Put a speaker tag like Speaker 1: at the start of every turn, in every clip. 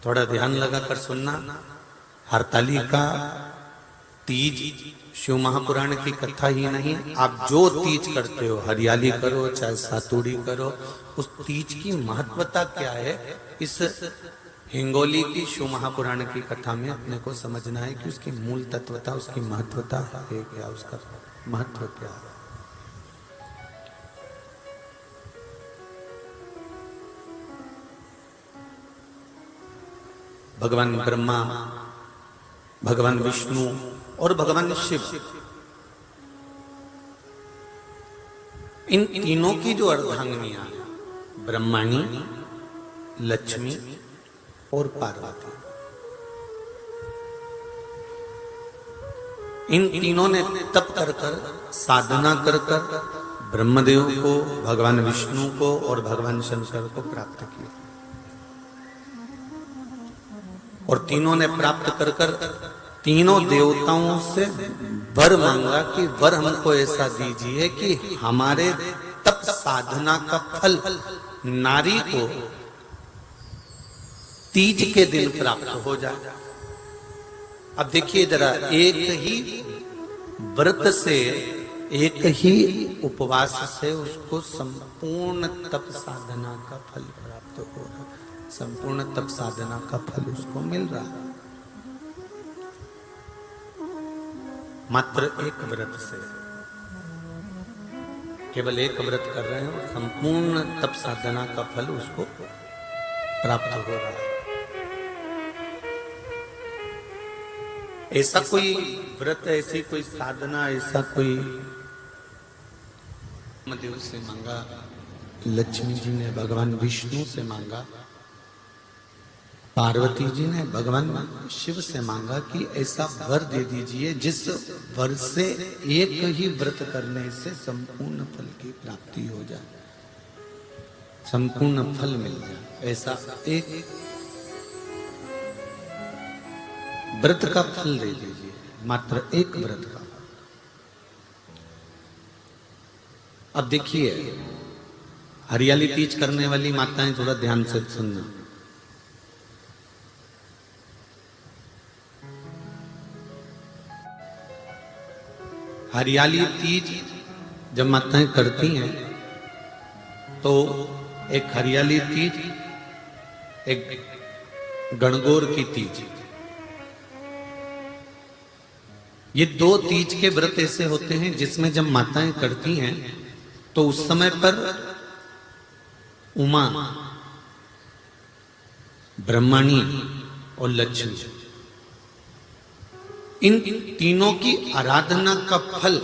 Speaker 1: थोड़ा ध्यान लगाकर सुनना। हरतालिका तीज शिव महापुराण की कथा ही नहीं, आप जो तीज करते हो, हरियाली करो चाहे सातुड़ी करो, उस तीज की महत्वता क्या है, इस हिंगोली की शिव महापुराण की कथा में अपने को समझना है कि उसकी मूल तत्वता, उसकी महत्वता है क्या, उसका महत्व क्या है। भगवान ब्रह्मा, भगवान विष्णु और भगवान शिव, इन तीनों की जो अर्धांगिनियां, ब्रह्माणी, लक्ष्मी और पार्वती, इन तीनों ने तप कर कर, साधना कर कर ब्रह्मदेव को, भगवान विष्णु को और भगवान शंकर को प्राप्त किया। और तीनों ने प्राप्त कर कर तीनों देवताओं से वर मांगा कि वर हमको ऐसा दीजिए कि हमारे तप साधना का फल नारी को तीज के दिन प्राप्त हो जाए। अब देखिए जरा, एक ही व्रत से, एक ही उपवास से उसको संपूर्ण तप साधना का फल प्राप्त हो रहा है, संपूर्ण तप साधना का फल उसको मिल रहा है, मात्र एक व्रत से। केवल एक व्रत कर रहे हैं, संपूर्ण तप साधना का फल उसको प्राप्त हो रहा है। ऐसा कोई व्रत, ऐसी कोई साधना, ऐसा कोई ब्रह्मदेव से मांगा, लक्ष्मी जी ने भगवान विष्णु से मांगा, पार्वती जी ने भगवान शिव से मांगा कि ऐसा वर दे दीजिए जिस वर से एक ही व्रत करने से संपूर्ण फल की प्राप्ति हो जाए, संपूर्ण फल मिल जाए। ऐसा एक व्रत का फल दे दीजिए, मात्र एक व्रत का। अब देखिए, हरियाली तीज करने वाली माताएं थोड़ा ध्यान से सुनना। हरियाली तीज जब माताएं करती हैं तो एक हरियाली तीज, एक गणगौर की तीज, ये दो तीज के व्रत ऐसे होते हैं जिसमें जब माताएं करती हैं तो उस समय पर उमा, ब्रह्माणी और लक्ष्मी, इन तीनों की आराधना का फल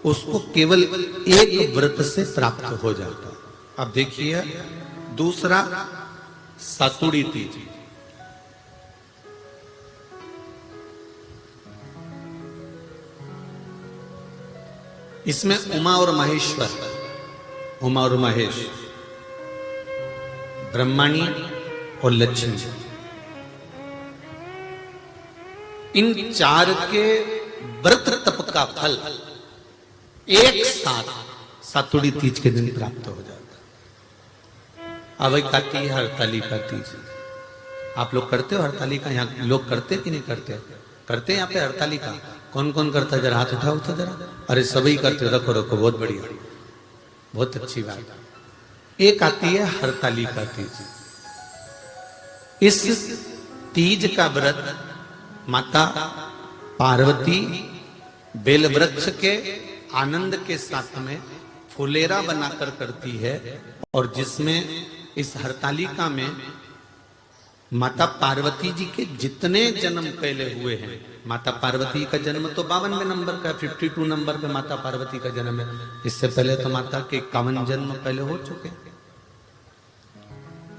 Speaker 1: उसको केवल एक व्रत से प्राप्त हो जाता है। अब देखिए दूसरा, सातुड़ी तीज। इसमें उमा और महेश्वर, उमा और महेश, ब्रह्माणी और लक्ष्मी, इन चार के व्रत तप का फल एक साथ सातुड़ी तीज के दिन प्राप्त हो जाता। अब एक आती है हरतालिका तीज। आप लोग करते हो हरतालिका? यहाँ लोग करते कि नहीं करते? करते हैं यहाँ पे हरतालिका? कौन कौन करता है? जरा हाथ उठाओ तो जरा। अरे सभी करते हो, रखो रखो, बहुत बढ़िया, बहुत अच्छी बात। एक आती है हरतालिका तीज। इस तीज का व्रत माता पार्वती बेल वृक्ष के आनंद के साथ में फुलेरा बनाकर करती है, और जिसमें इस हरतालिका में माता पार्वती जी के जितने जन्म पहले हुए हैं, माता पार्वती का जन्म तो 52वें नंबर का, 52 नंबर पे माता पार्वती का जन्म है। इससे पहले तो माता के 51 जन्म पहले हो चुके हैं,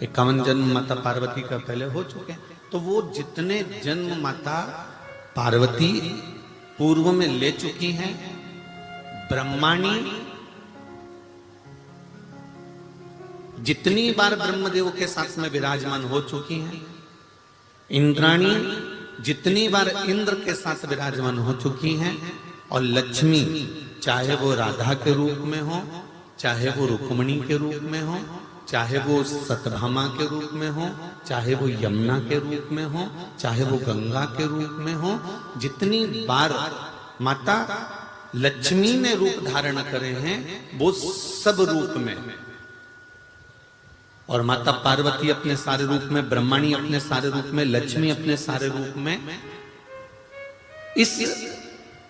Speaker 1: 51 जन्म माता पार्वती का पहले हो चुके हैं। तो वो जितने जन्म माता पार्वती पूर्व में ले चुकी हैं, ब्रह्माणी जितनी बार ब्रह्मदेव के साथ में विराजमान हो चुकी हैं, इंद्राणी जितनी बार इंद्र के साथ विराजमान हो चुकी हैं, और लक्ष्मी चाहे वो राधा के रूप में हो, चाहे वो रुक्मिणी के रूप में हो, चाहे वो सतभामा के रूप में हो, चाहे वो यमुना के रूप में हो, चाहे वो गंगा के रूप में हो, जितनी बार माता लक्ष्मी ने रूप धारण करे हैं वो सब रूप में, और माता पार्वती अपने सारे रूप में, ब्रह्मणी अपने सारे रूप में, लक्ष्मी अपने सारे रूप में इस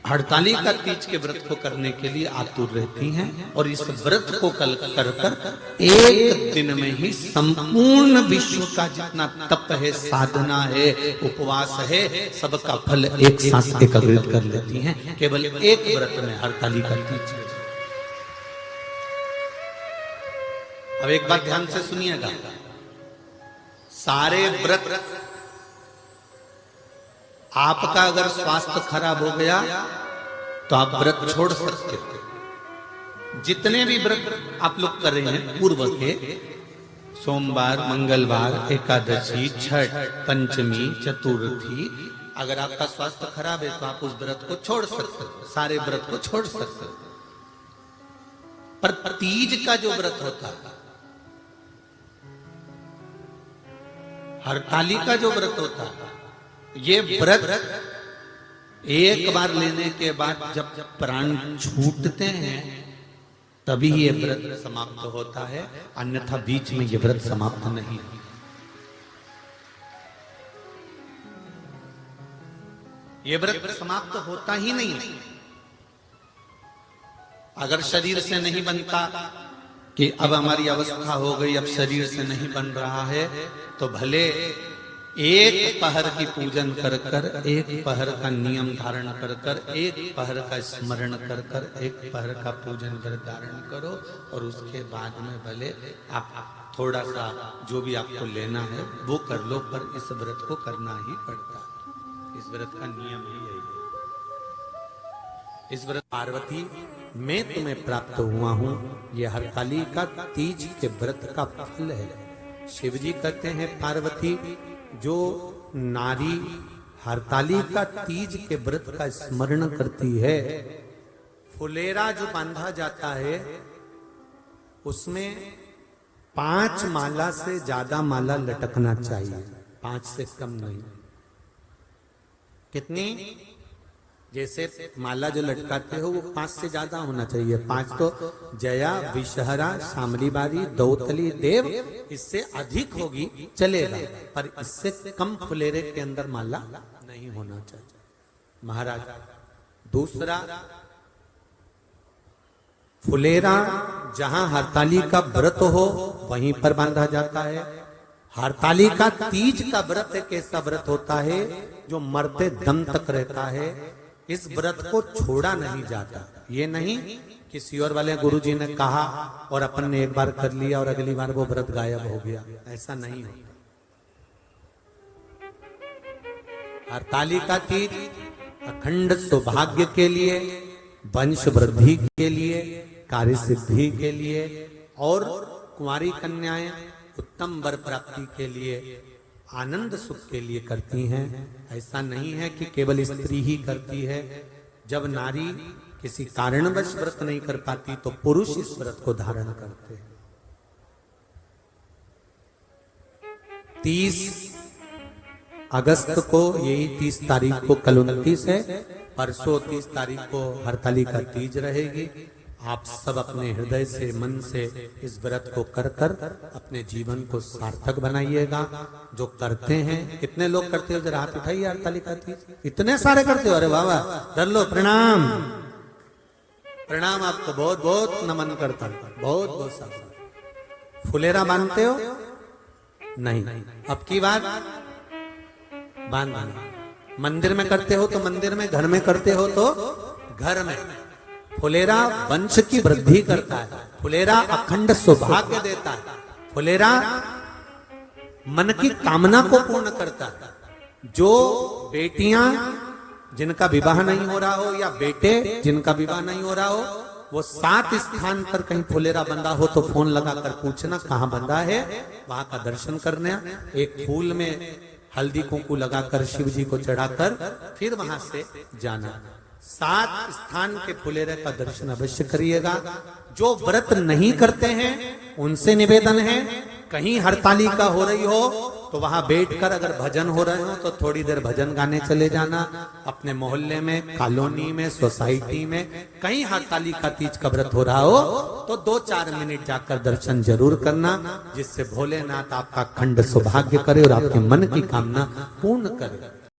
Speaker 1: हड़तालिका तीज के व्रत को करने के लिए आतुर रहती हैं। और इस व्रत को कल कर एक दिन में ही संपूर्ण विश्व का जितना तप है, साधना है, उपवास है, सबका फल एक साथ एकत्रित कर लेती हैं केवल एक व्रत में, हड़तालिका तीज। अब एक बात ध्यान से सुनिएगा, सारे व्रत, आपका अगर स्वास्थ्य खराब हो गया तो आप व्रत छोड़ सकते हो। जितने भी व्रत आप लोग कर रहे हैं पूर्व के, सोमवार, मंगलवार, एकादशी, छठ, पंचमी, चतुर्थी, अगर आपका स्वास्थ्य खराब है तो आप उस व्रत को छोड़ सकते हो, सारे व्रत को छोड़ सकते हो। पर तीज का जो व्रत होता है, हरतालिका जो व्रत होता है, ये व्रत एक बार लेने के बाद जब प्राण छूटते हैं तभी ये व्रत समाप्त होता है, अन्यथा बीच में ये व्रत समाप्त नहीं। ये व्रत समाप्त होता ही नहीं। अगर शरीर से नहीं बनता कि अब हमारी अवस्था हो गई, अब शरीर से नहीं बन रहा है, तो भले एक पहर की पूजन कर कर, एक पहर का नियम धारण कर कर, एक पहर का स्मरण कर कर, एक पहर का पूजन कर धारण करो, और उसके बाद में भले आप थोड़ा सा जो भी आपको लेना है वो कर लो, पर इस व्रत को करना ही पड़ता है। इस व्रत का नियम ही यही है। इस व्रत पार्वती मैं तुम्हें प्राप्त हुआ हूं, यह हरतालिका तीज के व्रत का फल है। शिव जी कहते हैं पार्वती, जो नारी हरतालिका तीज के व्रत का स्मरण करती है, फुलेरा जो बांधा जाता है उसमें 5 माला से ज्यादा माला लटकना चाहिए, 5 से कम नहीं। कितनी? जैसे माला जो लटकाते हो वो 5 से ज्यादा होना चाहिए। 5 तो जया, विषहरा, शामली बारी, दौतली, देव, इससे अधिक होगी चलेगा, पर इससे कम फुलेरे के अंदर माला नहीं होना चाहिए महाराज। दूसरा, फुलेरा जहां हरतालिका व्रत हो वहीं पर बांधा जाता है। हरतालिका तीज का व्रत एक ऐसा व्रत होता है जो मरते दम तक रहता है। इस व्रत को छोड़ा नहीं जाता। ये नहीं किसी और वाले गुरुजी ने कहा और अपन ने एक बार कर लिया और अगली बार वो व्रत गायब हो गया, ऐसा नहीं होता। हरतालिका तीज अखंड सौभाग्य के लिए, वंश वृद्धि के लिए, कार्य सिद्धि के लिए और कुंवारी कन्याएं उत्तम वर प्राप्ति के लिए, आनंद सुख के लिए करती हैं। ऐसा नहीं है कि केवल स्त्री ही करती है। जब नारी किसी कारणवश व्रत नहीं कर पाती तो पुरुष इस व्रत को धारण करते हैं। 30 अगस्त को, यही 30 तारीख को, कल 29 है, परसों 30 तारीख को हरतालिका तीज रहेगी। आप सब अपने हृदय से, मन से इस व्रत को कर कर अपने जीवन को सार्थक बनाइएगा। जो करते हैं, कितने लोग करते हो जरा हाथ उठाइए हरतालिका तीज। इतने सारे करते हो, अरे वाह वाह, कर लो, प्रणाम प्रणाम, आपको बहुत बहुत नमन करता हूं, बहुत बहुत सारा। फुलेरा बांधते हो? नहीं, अब की बात बांधना। मंदिर में करते हो तो मंदिर में, घर में करते हो तो घर में। फुलेरा वंश की वृद्धि करता है, फुलेरा अखंड सौभाग्य देता है, फुलेरा मन की कामना को पूर्ण करता है। जो बेटियां जिनका विवाह नहीं हो रहा हो या बेटे जिनका विवाह नहीं हो रहा हो, वो 7 स्थान पर कहीं फुलेरा बंधा हो तो फोन लगाकर पूछना कहाँ बंधा है, वहां का दर्शन करना। एक फूल में हल्दी कुंकू लगाकर शिव जी को चढ़ाकर फिर वहां से जाना। 7 स्थान के फुलेरे का दर्शन अवश्य करिएगा। जो व्रत नहीं करते हैं उनसे निवेदन है, कहीं हरतालिका हो रही हो तो वहां बैठकर अगर भजन हो रहे हो तो थोड़ी देर भजन गाने चले जाना। अपने मोहल्ले में, कॉलोनी में, सोसाइटी में कहीं हरतालिका तीज का व्रत हो रहा हो तो 2-4 मिनट जाकर दर्शन जरूर करना, जिससे भोलेनाथ आपका खंड सौभाग्य करे और आपके मन की कामना पूर्ण करे।